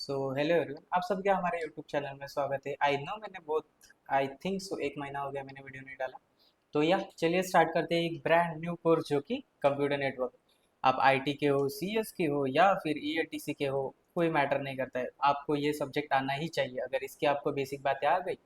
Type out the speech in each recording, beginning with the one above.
So hello everyone, आप सबका हमारे यूट्यूब चैनल में स्वागत है। आई नो मैंने बहुत आई थिंक सो एक महीना हो गया मैंने वीडियो नहीं डाला। तो या चलिए स्टार्ट करते हैं एक ब्रांड न्यू कोर्स जो कि कंप्यूटर नेटवर्क। आप आईटी के हो, सीएस के हो या फिर ईएटीसी के हो, कोई मैटर नहीं करता है। आपको ये सब्जेक्ट आना ही चाहिए। अगर इसकी आपको बेसिक बातें आ गई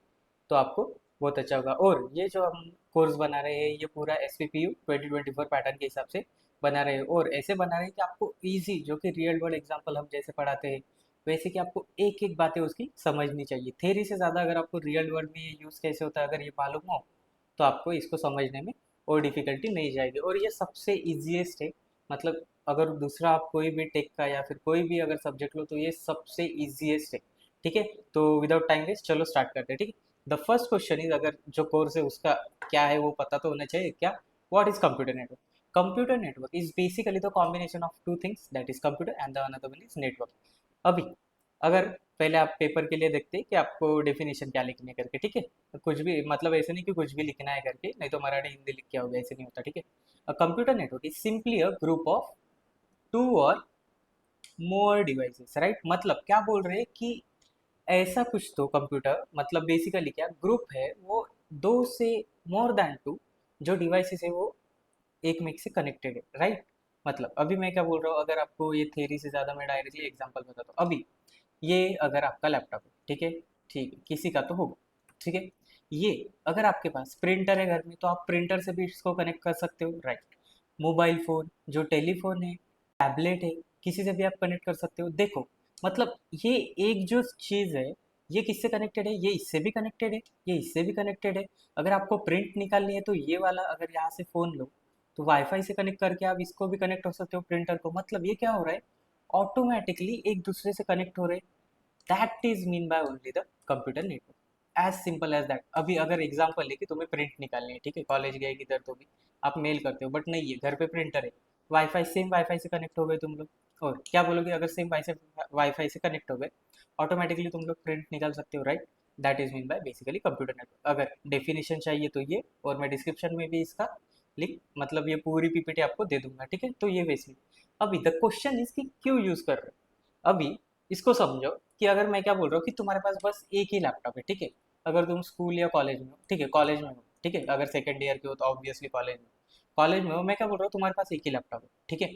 तो आपको बहुत अच्छा होगा। और ये जो हम कोर्स बना रहे हैं ये पूरा S P P U 2024 pattern के हिसाब से बना रहे हैं, और ऐसे बना रहे हैं कि आपको इजी, जो कि रियल वर्ल्ड एग्जांपल हम जैसे पढ़ाते हैं वैसे कि आपको एक एक बातें उसकी समझनी चाहिए। थेरी से ज़्यादा अगर आपको रियल वर्ल्ड में ये यूज़ कैसे होता है अगर ये मालूम हो तो आपको इसको समझने में और डिफ़िकल्टी नहीं जाएगी। और ये सबसे ईजीएस्ट है। मतलब अगर दूसरा आप कोई भी टेक का या फिर कोई भी अगर सब्जेक्ट लो तो ये सबसे ईजीएस्ट है। ठीक है, तो विदाउट टाइम वेस्ट चलो स्टार्ट करते हैं। ठीक है, द फर्स्ट क्वेश्चन इज, अगर जो कोर्स है उसका क्या है वो पता तो होना चाहिए। क्या, what is computer network? Computer network is basically the combination of two things, that is computer and the another one is network. अभी अगर पहले आप पेपर के लिए देखते हैं कि आपको डेफिनेशन क्या लिखने करके, ठीक है, तो कुछ भी मतलब ऐसे नहीं कि कुछ भी लिखना है करके, नहीं तो मराठी हिंदी लिख के होगा, ऐसे नहीं होता। ठीक है, a computer network is simply a group of two or more devices, right. मतलब क्या बोल रहे हैं कि ऐसा कुछ तो कंप्यूटर, मतलब बेसिकली क्या ग्रुप है वो, दो से मोर देन टू जो डिवाइसेस है वो एक मिक से कनेक्टेड है, राइट। मतलब अभी मैं क्या बोल रहा हूँ, अगर आपको ये थेरी से ज़्यादा मैं डायरेक्टली एग्जांपल बताता हूँ। अभी ये अगर आपका लैपटॉप है, ठीक है, ठीक है, किसी का तो होगा, ठीक है। ये अगर आपके पास प्रिंटर है घर में तो आप प्रिंटर से भी इसको कनेक्ट कर सकते हो, राइट। मोबाइल फ़ोन, जो टेलीफोन है, टैबलेट है, किसी से भी आप कनेक्ट कर सकते हो। देखो, मतलब ये एक जो चीज़ है ये किससे कनेक्टेड है, ये इससे भी कनेक्टेड है, ये इससे भी कनेक्टेड है। अगर आपको प्रिंट निकालनी है तो ये वाला अगर यहाँ से फ़ोन लो तो वाईफाई से कनेक्ट करके आप इसको भी कनेक्ट हो सकते हो प्रिंटर को। मतलब ये क्या हो रहा है, ऑटोमेटिकली एक दूसरे से कनेक्ट हो रहे हैं। That is mean by only the computer network, as simple as that. अभी अगर एग्जांपल है कि तुम्हें प्रिंट निकालनी है, ठीक है, कॉलेज गए किधर तो भी आप मेल करते हो, बट नहीं है घर पे प्रिंटर है, वाईफाई सेम वाईफाई से कनेक्ट हो गए तुम लोग। और क्या बोलोगे, अगर सेम वाईफाई से कनेक्ट हो गए ऑटोमेटिकली तुम लोग प्रिंट निकाल सकते हो, right. That is mean bye basically computer network. अगर डेफिनेशन चाहिए तो ये, और मैं डिस्क्रिप्शन में भी इसका लिंक, मतलब ये पूरी पीपीटी आपको दे दूंगा, ठीक है। तो ये बेसिक, अभी द क्वेश्चन इज कि क्यों यूज कर रहे हो। अभी इसको समझो कि अगर मैं क्या बोल रहा हूँ कि तुम्हारे पास बस एक ही लैपटॉप है, ठीक है। अगर तुम स्कूल या कॉलेज में हो, ठीक है, कॉलेज में हो, ठीक है, अगर सेकेंड ईयर के हो तो ऑब्वियसली कॉलेज में हो, मैं क्या बोल रहा हूँ, तुम्हारे पास एक ही लैपटॉप है, ठीक है।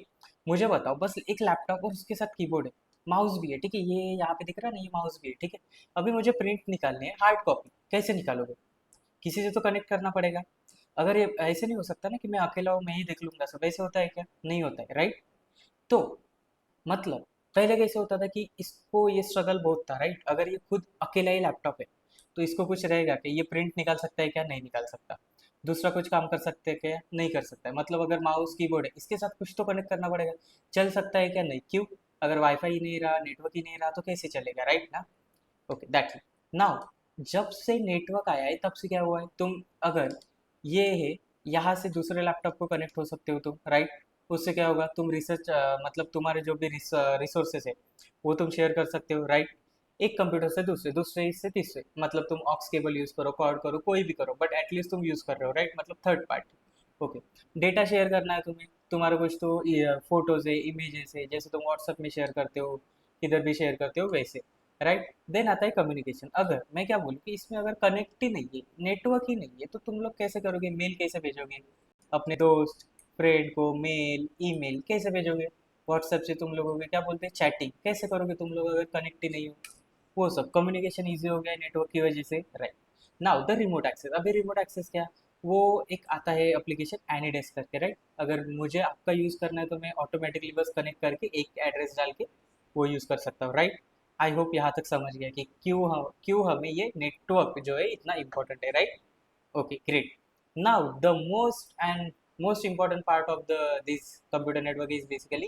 मुझे बताओ, बस एक लैपटॉप और उसके साथ कीबोर्ड है, माउस भी है, ठीक है, ये यहाँ पे दिख रहा है ना, ये माउस भी है, ठीक है। अभी मुझे प्रिंट निकालनी है, हार्ड कॉपी कैसे निकालोगे, किसी से तो कनेक्ट करना पड़ेगा। अगर ये ऐसे नहीं हो सकता ना कि मैं अकेला हूँ मैं ही देख लूंगा सब, ऐसे होता है क्या, नहीं होता है, राइट। तो मतलब पहले कैसे होता था कि इसको ये स्ट्रगल बहुत था, राइट। अगर ये खुद अकेला ही लैपटॉप है तो इसको कुछ रहेगा कि ये प्रिंट निकाल सकता है क्या, नहीं निकाल सकता। दूसरा कुछ काम कर सकते हैं क्या, नहीं कर सकता है। मतलब अगर माउस कीबोर्ड है इसके साथ कुछ तो कनेक्ट करना पड़ेगा, चल सकता है क्या, नहीं, क्यों, अगर वाईफाई ही नहीं रहा, नेटवर्क ही नहीं रहा तो कैसे चलेगा, राइट ना। Okay, that's it. नाउ जब से नेटवर्क आया है तब से क्या हुआ है, तुम अगर ये है यहाँ से दूसरे लैपटॉप को कनेक्ट हो सकते हो तुम, राइट। उससे क्या होगा, तुम रिसर्च मतलब तुम्हारे जो भी रिसोर्सेज है वो तुम शेयर कर सकते हो, राइट। एक कंप्यूटर से दूसरे, दूसरे से तीसरे, मतलब तुम ऑक्स केबल यूज़ करो, कॉर्ड करो, कोई भी करो, बट एटलीस्ट तुम यूज़ कर रहे हो, राइट, मतलब third party. Okay, data share करना है तुम्हें, तुम्हारा कुछ तो फोटोज है, इमेजेस है, जैसे तुम व्हाट्सएप में शेयर करते हो, किधर भी शेयर करते हो वैसे, राइट। देन आता है कम्युनिकेशन। अगर मैं क्या बोलूँ कि इसमें अगर कनेक्ट ही नहीं है, नेटवर्क ही नहीं है, तो तुम लोग कैसे करोगे, मेल कैसे भेजोगे अपने दोस्त फ्रेंड को, मेल ईमेल कैसे भेजोगे। व्हाट्सएप से तुम लोगों के क्या बोलते हैं, चैटिंग कैसे करोगे तुम लोग अगर कनेक्ट ही नहीं हो। वो सब कम्युनिकेशन ईजी हो गया है नेटवर्क की वजह से, right. Now the remote access. अभी रिमोट एक्सेस क्या, वो एक आता है एप्लीकेशन एनीडेस्क करके, राइट। अगर मुझे आपका यूज़ करना है तो मैं ऑटोमेटिकली बस कनेक्ट करके एक एड्रेस डाल के वो यूज़ कर सकता हूँ, राइट। आई होप यहाँ तक समझ गया कि क्यों हमें ये नेटवर्क जो है इतना इंपॉर्टेंट है, right. Okay, great. Now the most important part of the this computer network is basically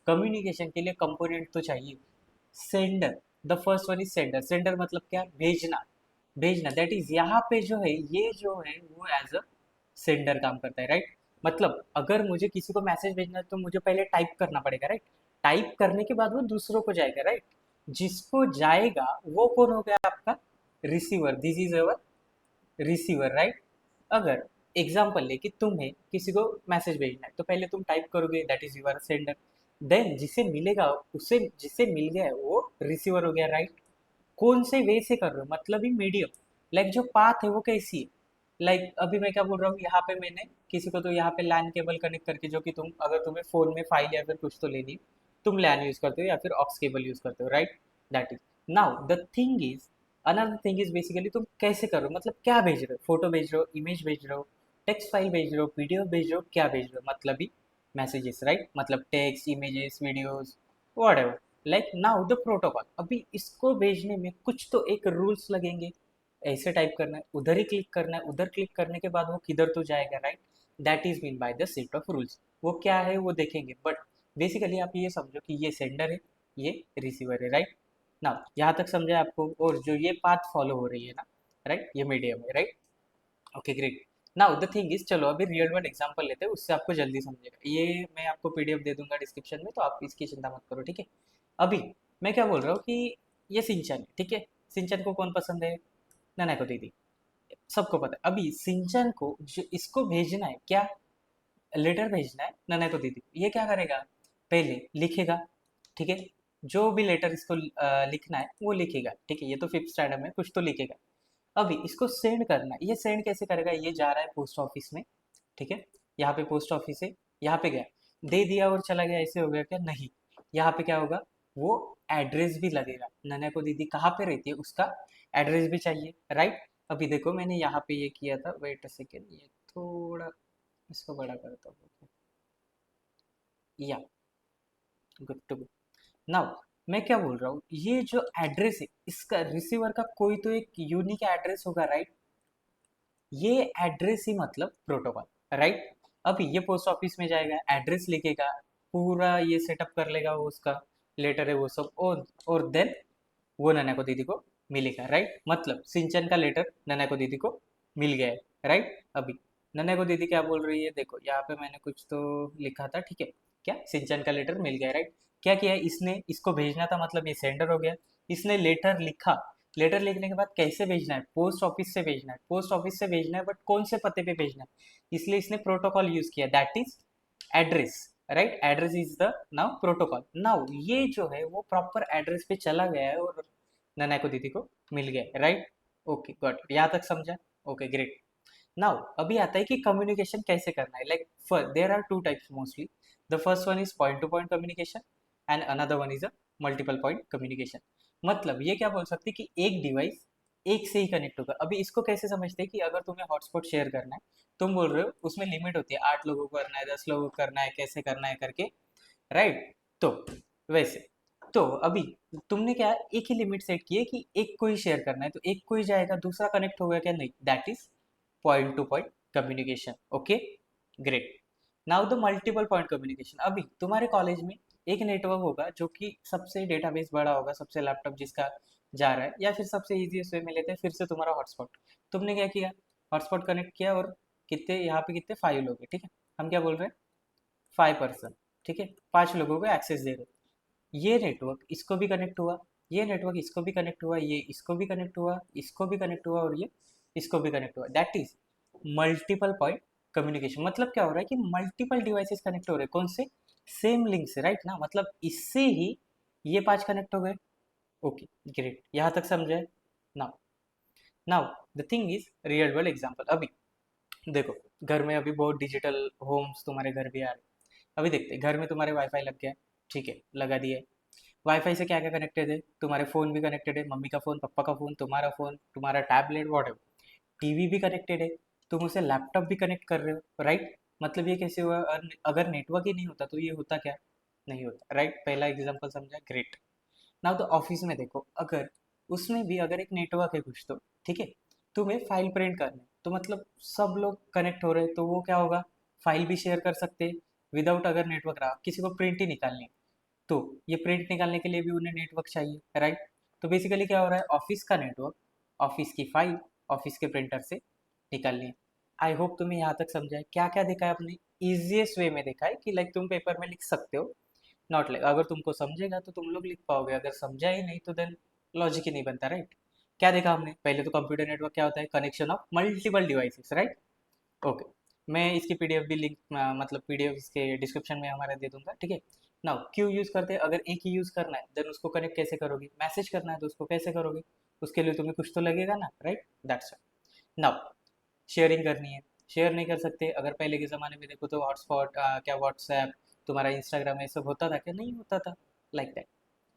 communication के लिए कंपोनेंट तो चाहिए। Sender, the first one is sender. Sender मतलब क्या, भेजना, भेजना, दैट इज यहाँ पे जो है ये जो है वो एज अ सेंडर काम करता है, राइट। मतलब अगर मुझे किसी को मैसेज भेजना है तो मुझे पहले टाइप करना पड़ेगा, राइट। टाइप करने के बाद वो दूसरों को जाएगा, राइट। जिसको जाएगा वो कौन हो गया आपका, receiver. This is our receiver, right. अगर एग्जाम्पल ले कि तुम्हें किसी को मैसेज भेजना है तो पहले तुम टाइप करोगे, that is your sender. Then जिसे मिलेगा, उसे जिसे मिल गया है वो रिसीवर हो गया, राइट। कौन से वे से कर रहे हो, मतलब ही मीडियम, लाइक जो पाथ है वो कैसी है। लाइक अभी मैं क्या बोल रहा हूँ, यहाँ पे मैंने किसी को तो यहाँ पे लैन केबल कनेक्ट करके, जो कि तुम अगर तुम्हें फोन में फाइल या फिर कुछ तो लेनी है, तुम लैन यूज करते हो या फिर ऑक्स केबल यूज करते हो, right. That is, now the thing is, another thing is basically तुम कैसे कर रहे हो, मतलब क्या भेज रहे हो, फोटो भेज रहे हो, इमेज भेज रहे हो, टेक्स्ट फाइल भेज रहे हो, पीडीएफ भेज रहे हो, क्या भेज रहे हो, मतलब ही मैसेजेस, राइट, मतलब text, images, videos, whatever. Like now the protocol, अभी इसको भेजने में कुछ तो एक रूल्स लगेंगे। ऐसे टाइप करना है, उधर ही क्लिक करना है, उधर क्लिक करने के बाद वो किधर तो जाएगा, right. That is mean by the set of rules. वो क्या है वो देखेंगे, बट बेसिकली आप ये समझो कि ये सेंडर है, ये रिसीवर है, राइट। ना यहाँ तक समझा आपको, और जो ये पाथ फॉलो हो रही है ना, राइट, ये मीडियम है, right. Okay great. Now the thing is, चलो अभी रियल वर्ल्ड एग्जांपल लेते हैं, उससे आपको जल्दी समझेगा। ये मैं आपको पीडीएफ दे दूंगा डिस्क्रिप्शन में, तो आप इसकी चिंता मत करो, ठीक है। अभी मैं क्या बोल रहा हूँ कि ये सिंचन है, ठीक है। सिंचन को कौन पसंद है, नैना को दीदी, सबको पता है। अभी सिंचन को जो इसको भेजना है, क्या लेटर भेजना है नैना को दीदी, ये क्या करेगा, पहले लिखेगा, ठीक है। जो भी लेटर इसको लिखना है वो लिखेगा, ठीक है। ये तो फिफ्थ स्टैंडर्ड में कुछ तो लिखेगा। अभी इसको सेंड करना है, ये सेंड कैसे करेगा, ये जा रहा है पोस्ट ऑफिस में, ठीक है। यहाँ पे पोस्ट ऑफिस है, यहाँ पे गया, दे दिया और चला गया, ऐसे हो गया क्या, नहीं। यहाँ पे क्या होगा, वो एड्रेस भी लगेगा, नन्या को दीदी कहाँ पे रहती है उसका एड्रेस भी चाहिए, राइट। अभी देखो मैंने यहाँ पे ये किया था, वेट अ सेकेंड, ये थोड़ा इसको बड़ा करता हूँ, या गुड टू गो। नाउ मैं क्या बोल रहा हूँ, ये जो एड्रेस है इसका रिसीवर का कोई तो एक यूनिक एड्रेस होगा, राइट। ये एड्रेस ही मतलब प्रोटोकॉल, राइट। अभी ये पोस्ट ऑफिस में जाएगा, एड्रेस लिखेगा, पूरा ये सेटअप कर लेगा, वो उसका लेटर है वो सब, और देन वो नन्या को दीदी को मिलेगा, राइट। मतलब सिंचन का लेटर नन्या को दीदी को मिल गया है, राइट। अभी नन्या को दीदी क्या बोल रही है, देखो यहाँ पे मैंने कुछ तो लिखा था, ठीक है। क्या, सिंचन का लेटर मिल गया, राइट। क्या किया है इसने, इसको भेजना था, मतलब ये सेंडर हो गया। इसने लेटर लिखा, लेटर लिखने के बाद कैसे भेजना है, पोस्ट ऑफिस से भेजना है, पोस्ट ऑफिस से भेजना है, बट कौन से पते पे भेजना है, इसलिए इसने प्रोटोकॉल यूज किया, that is address, right. Address is the now protocol. Now ये जो है वो प्रॉपर एड्रेस पे चला गया है और नन्या को दीदी को मिल गया, राइट। ओके गॉट, यहाँ तक समझा, ओके ग्रेट। नाउ अभी आता है कि कम्युनिकेशन कैसे करना है, like there are two types mostly. The first one is point to point communication and another one is a multiple point communication. मतलब ये क्या बोल सकते हैं कि एक डिवाइस एक से ही कनेक्ट होगा। अभी इसको कैसे समझते हैं कि अगर तुम्हें हॉटस्पॉट शेयर करना है, तुम बोल रहे हो उसमें लिमिट होती है, 8 लोगों को करना है, 10 लोगों को करना है, कैसे करना है करके, राइट। तो वैसे, तो अभी तुमने क्या एक ही लिमिट सेट की है कि एक को ही शेयर करना है, तो एक को ही जाएगा, दूसरा कनेक्ट होगा क्या, नहीं, that is point to point communication, okay great. Now the multiple point communication, अभी तुम्हारे कॉलेज में एक नेटवर्क होगा जो कि सबसे डेटाबेस बड़ा होगा, सबसे लैपटॉप जिसका जा रहा है, या फिर सबसे इजीएस्ट वे में लेते हैं, फिर से तुम्हारा हॉटस्पॉट। तुमने क्या किया, हॉटस्पॉट कनेक्ट किया, और कितने यहाँ पे कितने 5 लोग हैं, ठीक है। हम क्या बोल रहे हैं, 5 पर्सन, ठीक है, 5 लोगों को एक्सेस दे रहे हो। ये नेटवर्क इसको भी कनेक्ट हुआ, ये नेटवर्क इसको भी कनेक्ट हुआ, ये इसको भी कनेक्ट हुआ, इसको भी कनेक्ट हुआ, और ये इसको भी कनेक्ट हुआ, that is multiple point communication. मतलब क्या हो रहा है कि मल्टीपल डिवाइसेस कनेक्ट हो रहे हैं, कौन से, सेम लिंक से, राइट ना, मतलब इससे ही ये 5 कनेक्ट हो गए, ओके ग्रेट, यहाँ तक समझे। Now now the thing is real world example. अभी देखो, घर में अभी बहुत डिजिटल होम्स तुम्हारे घर भी आ रहे हैं। अभी देखते हैं, घर में तुम्हारे वाईफाई लग गया है, ठीक है, लगा दिया है। वाईफाई से क्या क्या कनेक्टेड है, तुम्हारे फ़ोन भी कनेक्टेड है, मम्मी का फ़ोन, पापा का फ़ोन, तुम्हारा टैबलेट, वॉट, टीवी भी कनेक्टेड है, तुम उसे लैपटॉप भी कनेक्ट कर रहे हो, राइट। मतलब ये कैसे हुआ, अगर नेटवर्क ही नहीं होता तो ये होता क्या, नहीं होता, राइट। पहला एग्जांपल समझा, ग्रेट। नाउ तो ऑफिस में देखो, अगर उसमें भी अगर एक नेटवर्क है कुछ तो, ठीक है, तुम्हें फाइल प्रिंट करना है, तो मतलब सब लोग कनेक्ट हो रहे हैं, तो वो क्या होगा, फाइल भी शेयर कर सकते हैं विदाउट, अगर नेटवर्क रहा, किसी को प्रिंट ही निकालनी है, तो ये प्रिंट निकालने के लिए भी उन्हें नेटवर्क चाहिए, राइट। तो बेसिकली क्या हो रहा है, ऑफिस का नेटवर्क ऑफिस की फाइल ऑफिस के प्रिंटर से निकालनी है। आई होप तुम्हें यहाँ तक समझा है, क्या क्या देखा है आपने, इजिएस्ट वे में देखा है कि लाइक तुम पेपर में लिख सकते हो, नॉट लाइक अगर तुमको समझेगा तो तुम लोग लिख पाओगे, अगर समझा ही नहीं तो देन लॉजिक ही नहीं बनता, राइट। क्या देखा हमने, पहले तो कंप्यूटर नेटवर्क क्या होता है, connection of multiple devices, right. Okay, मैं इसकी पीडीएफ भी लिंक, मतलब पीडीएफ इसके डिस्क्रिप्शन में हमारा दे दूंगा, ठीक है। नाउ क्यों यूज़ करते हैं? अगर एक ही यूज़ करना है देन उसको कनेक्ट कैसे करोगे? मैसेज करना है तो उसको कैसे करोगे? उसके लिए तुम्हें कुछ तो लगेगा ना, right? That's it. Now sharing करनी है, शेयर नहीं कर सकते। अगर पहले के ज़माने में देखो तो हॉटस्पॉट क्या व्हाट्सएप, तुम्हारा इंस्टाग्राम, ये सब होता था क्या? नहीं होता था। Like that.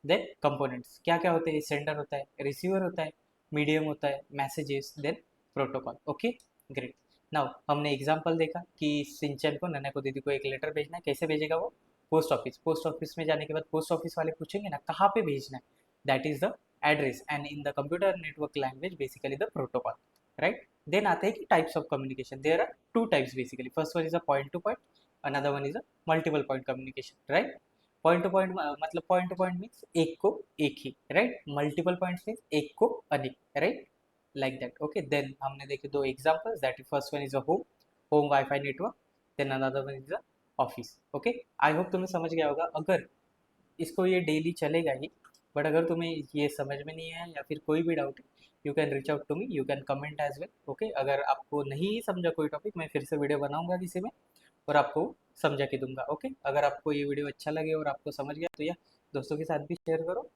देन कंपोनेंट्स क्या क्या होते हैं? सेंडर होता है, रिसीवर होता है, मीडियम होता है, messages, then protocol. Okay, great. Now हमने एग्जांपल देखा कि सिंचन को, नन्या को, दीदी को एक लेटर भेजना है, कैसे भेजेगा वो? Post office. पोस्ट ऑफिस में जाने के बाद पोस्ट ऑफिस वाले पूछेंगे ना कहाँ पे भेजना है, that is the address, and in the computer network language basically the protocol, right? Then आते हैं कि types of communication. There are two types basically. First one is a point to point, another one is a multiple point communication, right? Point to point मतलब point to point means एक को एक ही, right? Multiple points means एक को अनेक, right? Like that. Okay, then हमने देखे दो examples, that is first one is a home wifi network, then another one is a office. Okay, I hope तुम्हें समझ गया होगा। अगर इसको ये डेली चलेगा ही, बट अगर तुम्हें ये समझ में नहीं है या फिर कोई भी डाउट है, you can reach out to me, you can comment as well. Okay, अगर आपको नहीं समझा कोई टॉपिक, मैं फिर से वीडियो बनाऊंगा किसी में और आपको समझा के दूंगा। ओके, अगर आपको ये वीडियो अच्छा लगे और आपको समझ गया तो या दोस्तों के साथ भी शेयर करो।